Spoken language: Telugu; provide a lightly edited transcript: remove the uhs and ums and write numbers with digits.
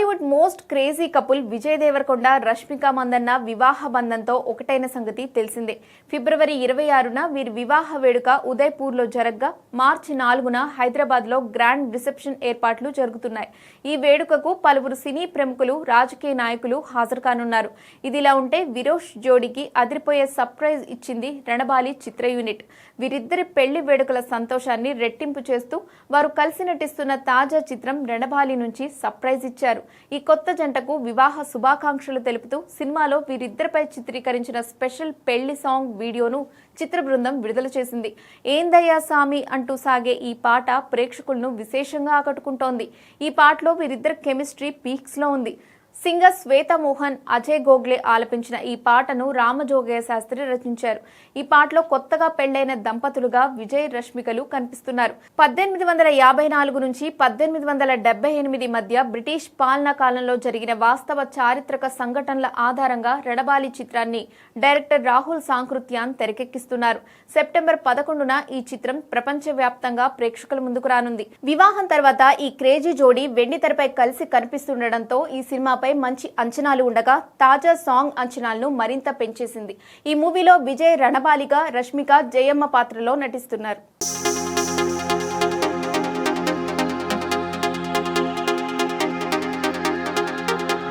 Tollywood most crazy couple Vijay Deverakonda Rashmika Mandanna వివాహ బంధంతో ఒకటైన సంగతి తెలిసిందే. ఫిబ్రవరి 26న వీరి వివాహ వేడుక ఉదయ్పూర్లో జరగ్గా మార్చి 4న హైదరాబాద్లో గ్రాండ్ రిసెప్షన్ ఏర్పాట్లు జరుగుతున్నాయి. ఈ వేడుకకు పలువురు సినీ ప్రముఖులు, రాజకీయ నాయకులు హాజరు కానున్నారు. ఇదిలా ఉంటే విరోష్ జోడీకి అదిరిపోయే సర్ప్రైజ్ ఇచ్చింది రణబాలి చిత్ర యూనిట్. వీరిద్దరి పెళ్లి వేడుకల సంతోషాన్ని రెట్టింపు చేస్తూ వారు కలిసి నటిస్తున్న తాజా చిత్రం రణబాలి నుంచి సర్ప్రైజ్ ఇచ్చారు. ఈ కొత్త జంటకు వివాహ శుభాకాంక్షలు తెలుపుతూ సినిమాలో వీరిద్దరిపై చిత్రీకరించిన స్పెషల్ పెళ్లి సాంగ్ వీడియోను చిత్ర బృందం విడుదల చేసింది. ఏందయ్యా సామి అంటూ సాగే ఈ పాట ప్రేక్షకులను విశేషంగా ఆకట్టుకుంటోంది. ఈ పాటలో వీరిద్దరి కెమిస్ట్రీ పీక్స్ లో ఉంది. సింగర్ శ్వేతా మోహన్, అజయ్ గోగ్లే ఆలపించిన ఈ పాటను రామజోగయ్య శాస్త్రి రచించారు. ఈ పాటలో కొత్తగా పెళ్లైన దంపతులుగా విజయ్, రష్మికలు కనిపిస్తున్నారు. 1854 నుంచి 1878 మధ్య బ్రిటిష్ పాలనా కాలంలో జరిగిన వాస్తవ చారిత్రక సంఘటనల ఆధారంగా రణబాలి చిత్రాన్ని డైరెక్టర్ రాహుల్ సాంకృత్యాన్ తెరకెక్కిస్తున్నారు. సెప్టెంబర్ 11న ఈ చిత్రం ప్రపంచవ్యాప్తంగా ప్రేక్షకుల ముందుకు రానుంది. వివాహం తర్వాత ఈ క్రేజీ జోడీ వెండితెరపై కలిసి కనిపిస్తుండటంతో ఈ సినిమాపై మంచి అంచనాలు ఉండగా తాజా సాంగ్ అంచనాలను మరింత పెంచేసింది. ఈ మూవీలో విజయ్ రణబాలిగా, రష్మిక జయమ్మ పాత్రలో నటిస్తున్నారు.